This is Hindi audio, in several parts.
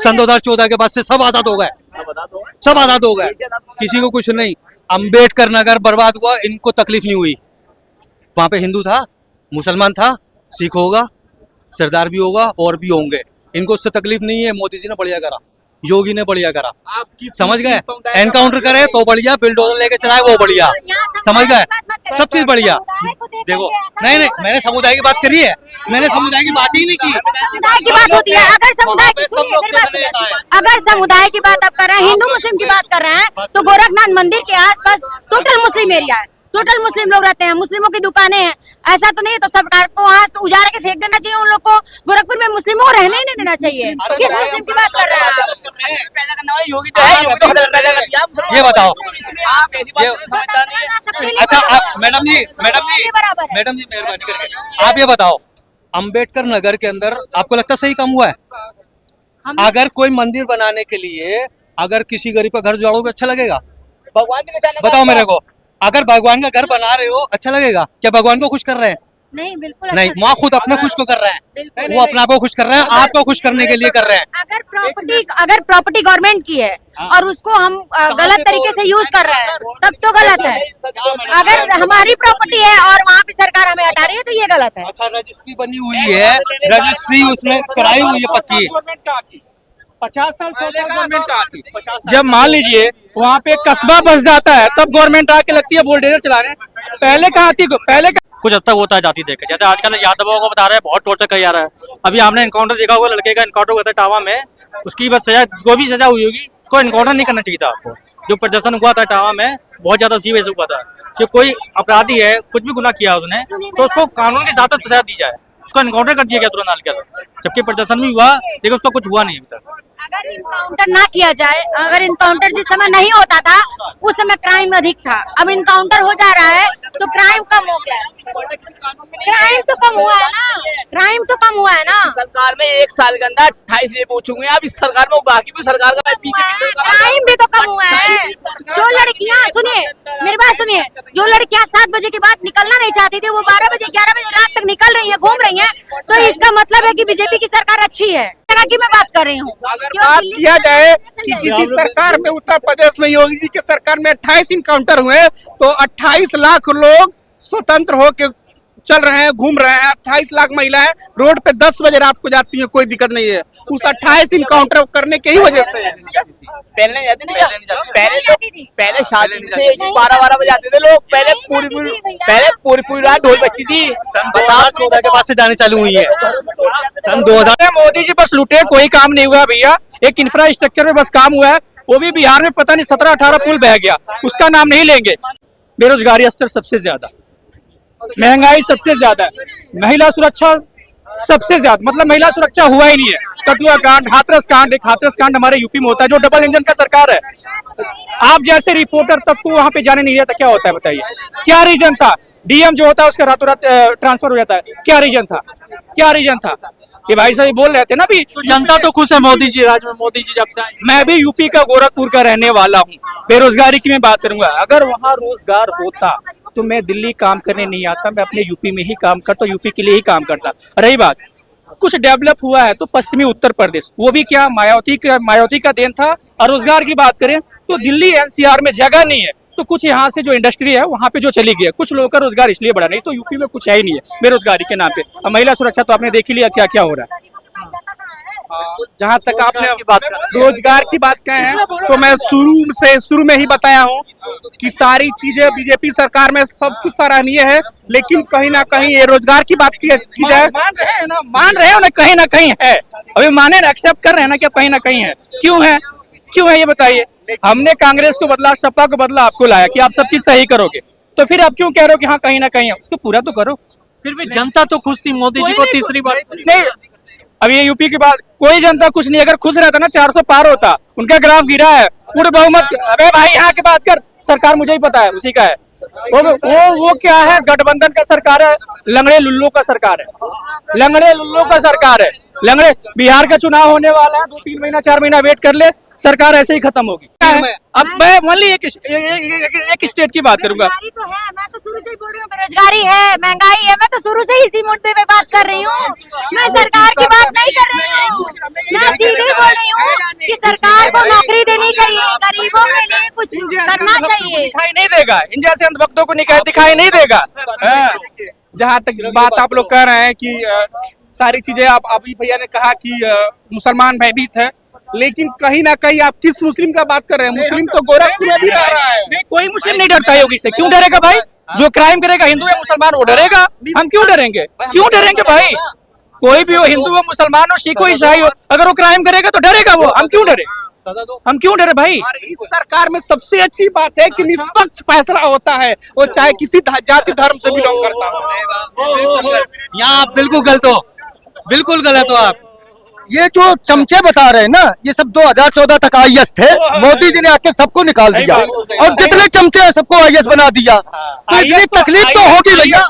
सन 2014 के बाद से सब आजाद हो गए, सब आजाद हो गए, किसी को कुछ नहीं। अम्बेडकर नगर बर्बाद हुआ, इनको तकलीफ नहीं हुई। वहां पे हिंदू था, मुसलमान था, सिख होगा, सरदार भी होगा और भी होंगे, इनको उससे तकलीफ नहीं है। मोदी जी ने बढ़िया करा, योगी ने बढ़िया करा, समझ गए। एनकाउंटर करे तो बढ़िया, बिल्डोजर लेके चलाए वो बढ़िया, समझ गए, सब चीज बढ़िया। देखो नहीं नहीं, मैंने समुदाय की बात करी है, मैंने समुदाय की बात ही नहीं की। समुदाय की बात होती है, अगर समुदाय की अगर समुदाय की बात आप कर रहे हैं, हिंदू मुस्लिम की बात कर रहे हैं, तो गोरखनाथ मंदिर के आसपास टोटल मुस्लिम एरिया है, टोटल मुस्लिम लोग रहते हैं, मुस्लिमों की दुकानें हैं। ऐसा तो नहीं है, तो सरकार को वहाँ उजाड़ के फेंक देना चाहिए उन लोग को। गोरखपुर में मुस्लिमों को रहने ही नहीं देना चाहिए। किस मुस्लिम की बात कर रहे हैं आप? ये बताओ, अच्छा आप मैडम जी मेहरबानी करके आप ये बताओ, अंबेडकर नगर के अंदर आपको लगता सही काम हुआ है? अगर कोई मंदिर बनाने के लिए अगर किसी गरीब का घर जोड़ोगे अच्छा लगेगा? बताओ मेरे को, अगर भगवान का घर बना रहे हो अच्छा लगेगा क्या? भगवान को खुश कर रहे हैं? नहीं, बिल्कुल नहीं, वहाँ खुद अपने खुश को कर रहे हैं, वो अपने आप को खुश कर रहे हैं, आपको खुश करने के लिए कर रहे हैं। अगर प्रॉपर्टी गवर्नमेंट की है और उसको हम गलत तरीके से यूज कर रहे हैं, तब तो गलत है। अगर हमारी प्रॉपर्टी है और वहाँ पे सरकार हमें हटा रही है तो ये गलत है। अच्छा, रजिस्ट्री बनी हुई है, रजिस्ट्री उसमें कराई हुई है पक्की। 50 साल गवर्नमेंट कहाँ थी? जब मान लीजिए वहाँ पे कस्बा बस जाता है तब गवर्नमेंट आके लगती है बुलडोजर चला रहे हैं। पहले कहाँ थी? कुछ हद तक होता है जाति देखे, जैसे आजकल यादवों को बता रहे हैं बहुत टॉर्चर किया जा रहा है। अभी हमने एनकाउंटर देखा होगा, लड़के का एनकाउंटर हुआ था टावा में, उसकी बस सजा, जो भी सजा हुई होगी उसको एनकाउंटर नहीं करना चाहिए था आपको। जो प्रदर्शन हुआ था टावा में बहुत ज्यादा उसी वजह से हुआ था कि कोई अपराधी है, कुछ भी गुनाह किया उसने, तो उसको कानून के साथ सजा दी जाए। उसको एनकाउंटर कर दिया गया तुरंत हाल के, जबकि प्रदर्शन भी हुआ लेकिन उसका कुछ हुआ नहीं अभी तक। अगर इनकाउंटर ना किया जाए, अगर इनकाउंटर जिस समय नहीं होता था उस समय क्राइम अधिक था, अब इनकाउंटर हो जा रहा है तो क्राइम कम हो गया। क्राइम तो कम हुआ है ना, क्राइम तो कम हुआ है ना। सरकार में 1 साल के अंदर 28 ये पूछूंगे, अब इस सरकार में बाकी भी सरकार का क्राइम भी तो कम हुआ है। जो लड़कियां, सुनिए मेरी बात सुनिए, जो लड़कियां 7 बजे के बाद निकलना नहीं चाहती थी वो 12 बजे 11 बजे रात तक निकल रही है, घूम रही है, तो इसका मतलब है कि बीजेपी की सरकार अच्छी है की मैं बात कर रही हूँ। अगर बात किया जाए कि किसी सरकार में, उत्तर प्रदेश में योगी जी के सरकार में 28 इनकाउंटर हुए तो 28 लाख लोग स्वतंत्र होकर चल रहे हैं, घूम रहे हैं। 28 लाख महिलाएं रोड पे 10 बजे रात को जाती हैं, कोई दिक्कत नहीं है। उस 28 इनकाउंटर करने के ही वजह से पहले नहीं जाती थी, पहले शादी से 12-12 बजे आते थे लोग, पहले पूरी रात ढोल बजती थी। सन 2014 के बाद से जाने चालू हुई है। सन 2000 मोदी जी बस लुटे, कोई काम नहीं हुआ भैया। एक इंफ्रास्ट्रक्चर में बस काम हुआ है, वो भी बिहार में पता नहीं 17-18 पुल बह गया, उसका नाम नहीं लेंगे। बेरोजगारी स्तर सबसे ज्यादा, महंगाई सबसे ज्यादा, महिला सुरक्षा सबसे ज्यादा, मतलब महिला सुरक्षा हुआ ही नहीं है। कठुआ कांड, हाथरस कांड, एक हाथरस कांड हमारे यूपी में होता है जो डबल इंजन का सरकार है। आप जैसे रिपोर्टर तक को वहां पे जाने नहीं देता, क्या होता है बताइए? क्या रीजन था? डीएम जो होता है उसका रातों रात ट्रांसफर हो जाता है, क्या रीजन था? क्या रीजन था? ये भाई साहब बोल रहे थे ना, भी जनता तो खुश है मोदी जी राज में, मोदी जी जब से आए। मैं भी यूपी का गोरखपुर का रहने वाला हूँ। बेरोजगारी की मैं बात करूंगा, अगर वहाँ रोजगार होता तो मैं दिल्ली काम करने नहीं आता, मैं अपने यूपी में ही काम करता, यूपी के लिए ही काम करता। रही बात कुछ डेवलप हुआ है तो पश्चिमी उत्तर प्रदेश, वो भी क्या मायावती का देन था। और रोजगार की बात करें तो दिल्ली एनसीआर में जगह नहीं है, तो कुछ यहाँ से जो इंडस्ट्री है वहाँ पे जो चली गई है, कुछ लोगों का रोजगार इसलिए बढ़ा, नहीं तो यूपी में कुछ है ही नहीं है बेरोजगारी के नाम पे। और महिला सुरक्षा तो आपने देख ही लिया क्या क्या हो रहा है। जहाँ तक आपने रोजगार की बात कहे हैं तो मैं शुरू में ही बताया हूँ कि सारी चीजें बीजेपी सरकार में सब कुछ सराहनीय है, लेकिन कहीं ना कहीं ये रोजगार की बात की जाए, मान रहे हो ना, कहीं ना कहीं है। अभी माने ना, एक्सेप्ट कर रहे हैं ना, क्या कहीं ना कहीं है? क्यों है ये बताइए? हमने कांग्रेस को बदला, सपा को बदला, आपको लाया कि आप सब चीज सही करोगे, तो फिर आप क्यों कह रहे हो कि हाँ कहीं ना कहीं है? उसको पूरा तो करो। फिर भी जनता तो खुश थी मोदी जी को तीसरी बार नहीं। अब ये यूपी के बाद कोई जनता खुश नहीं। अगर खुश रहता ना 400 पार होता, उनका ग्राफ गिरा है पूरे बहुमत। अबे भाई यहाँ की बात कर, सरकार मुझे ही पता है उसी का है। वो क्या है? गठबंधन का सरकार है, लंगड़े लुल्लू का सरकार है, लंगड़े लुल्लू का सरकार है। लंगड़े बिहार का चुनाव होने वाला है, 2-3 महीना 4 महीना वेट कर ले, सरकार ऐसे ही खत्म होगी। अब मैं मान ली एक स्टेट की बात करूंगा। तो है, मैं तो शुरू से ही बोल रही हूँ बेरोजगारी है, महंगाई है, मैं तो शुरू से ही इसी मुद्दे पे बात कर रही हूँ। मैं सरकार की बात नहीं कर रही हूँ, मैं सीधे बोल रही हूँ सरकार को नौकरी देनी चाहिए, गरीबों के लिए कुछ करना चाहिए। दिखाई नहीं देगा, इन जैसे अंधभक्तों को दिखाई नहीं देगा। हाँ। जहाँ तक बात आप लोग कह रहे हैं कि सारी चीजें आप अभी भैया ने कहा कि मुसलमान भयभीत है, लेकिन कहीं ना कहीं आप किस मुस्लिम का बात कर रहे हैं? मुस्लिम तो गोरखपुर में भी रह रहा है। नहीं, कोई मुस्लिम नहीं डरता योगी से। क्यों डरेगा भाई? जो क्राइम करेगा हिंदू या मुसलमान वो डरेगा, हम क्यों डरेंगे? क्यों डरेंगे भाई? कोई भी हो, हिंदू हो, मुसलमान हो, सिख हो, ईसाई हो, अगर वो क्राइम करेगा तो डरेगा वो। हम क्यों डरे? हम क्यों डरे भाई? और इस सरकार में सबसे अच्छी बात है कि निष्पक्ष फैसला होता है, वो चाहे किसी जाति धर्म से बिलोंग करता हो। यहाँ आप बिल्कुल गलत हो, बिल्कुल गलत हो आप। ये जो चमचे बता रहे हैं ना, ये सब 2014 तक आईएएस थे, मोदी जी ने आके सबको निकाल दिया, और जितने चमचे हैं सबको आईएएस बना दिया। तो इसकी तकलीफ तो होगी भैया।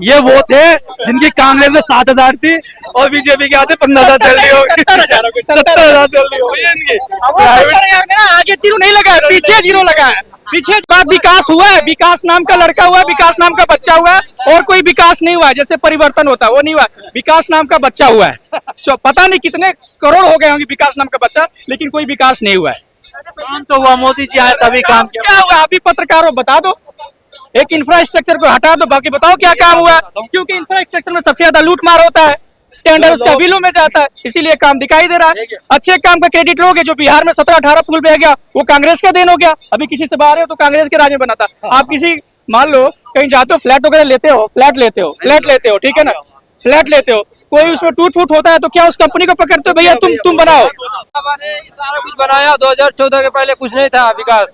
ये वो थे जिनकी कांग्रेस में 7,000 थी और बीजेपी के आते 15,000 सैलरी होगी, 70,000 सैलरी होगी इनकी। आगे जीरो नहीं लगा है, पीछे जीरो लगा है। पीछे बात विकास हुआ है, विकास नाम का लड़का हुआ है, विकास नाम का बच्चा हुआ है, और कोई विकास नहीं हुआ है। जैसे परिवर्तन होता है वो नहीं हुआ, विकास नाम का बच्चा हुआ है। पता नहीं कितने करोड़ हो गए होंगे विकास नाम का बच्चा, लेकिन कोई विकास नहीं हुआ है। काम तो हुआ, मोदी जी आए तभी काम किया। क्या हुआ? अभी पत्रकारों बता दो, एक इंफ्रास्ट्रक्चर को हटा दो, बाकी बताओ क्या काम हुआ? क्योंकि इंफ्रास्ट्रक्चर में सबसे ज्यादा लूट मार होता है, टेंडर उसका बिलों में जाता है, इसीलिए काम दिखाई दे रहा है। अच्छे काम का क्रेडिट लोगे, जो बिहार में 17-18 पुल बह गया वो कांग्रेस का देन हो गया। अभी किसी से बाहर हो तो कांग्रेस के राज में बना था। आप किसी मान लो कहीं जाते हो, फ्लैट वगैरह लेते हो, फ्लैट लेते हो, ठीक है ना, फ्लैट लेते हो, कोई उसमें टूट फूट होता है तो क्या उस कंपनी को पकड़ते हो? भैया तुम बनाओ। सारा कुछ बनाया, 2014 के पहले कुछ नहीं था विकास।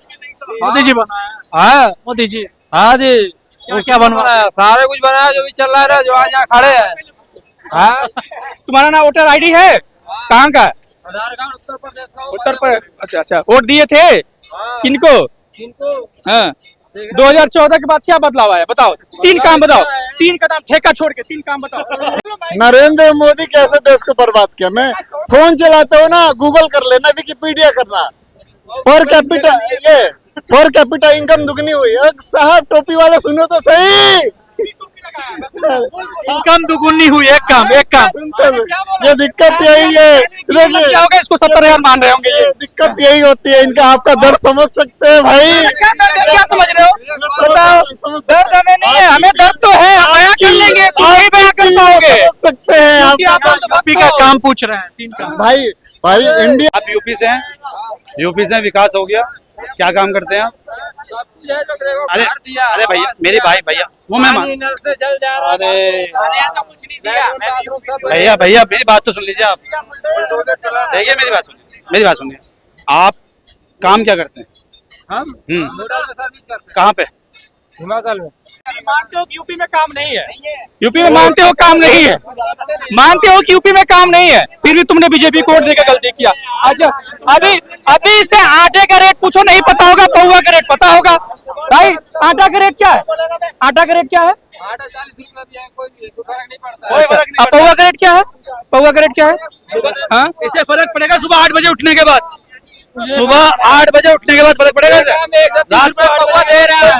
मोदी जी बनाया। हाँ मोदी जी हाँ जी, वो क्या बनवाया? सारे कुछ बनाया जो भी चल रहा है, जो आज यहाँ खड़े हैं। हाँ, तुम्हारा ना वोटर आईडी है? कहाँ का? आधार कार्ड उत्तर प्रदेश का उत्तर प्रदेश। अच्छा, वोट दिए थे किनको? हाँ, 2014 के बाद क्या बदलाव आया बताओ? 3 काम बताओ, 3 कदम ठेका छोड़ के 3 काम बताओ। नरेंद्र मोदी कैसे देश को बर्बाद किया? मैं फोन चलाते हो ना, गूगल कर लेना, विकिपीडिया करना। पर कैपिटा इनकम दुगनी हुई। साहब टोपी वाले सुनो तो सही, इनकम दुगुनी हुई। एक काम ये दिक्कत यही है। देखिए क्या होगा, इसको 70,000 मान रहे होंगे। ये दिक्कत यही होती है इनका। आपका दर्द समझ सकते हैं भाई? क्या समझ रहे हो? बताओ। दर्द हमें नहीं है, हमें दर्द तो है, हम बयां कर लेंगे, तुम नहीं बयां कर पाओगे। समझ सकते हैं आप का काम पूछ रहे हैं। 3 काम भाई इंडिया। आप यूपी से हैं, यूपी से विकास हो गया, क्या काम करते हैं आप? अरे भैया, मेरे भैया वो मैं भैया मेरी बात तो सुन लीजिए आप। देखिए मेरी बात सुनिए। आप काम क्या करते हैं? हम कहाँ पे? हिमाचल में। मानते हो कि यूपी में काम नहीं है? यूपी में मानते हो काम नहीं है? मानते हो कि यूपी में काम नहीं है, फिर भी तुमने बीजेपी को वोट देकर गलती किया। अच्छा, अभी इसे आटे का रेट पूछो, नहीं पता होगा, पौवा का रेट पता होगा भाई। आटा का रेट क्या है? आटा का रेट क्या है? आटा 40 रुपए भी है, कोई फर्क नहीं पड़ता। अच्छा, पौवा का रेट क्या है? पौवा का रेट क्या है? हाँ, इससे फर्क पड़ेगा सुबह 8 बजे उठने के बाद। सुबह 8 बजे उठने के बाद फर्क पड़ेगा। रात में पौवा दे रहा है।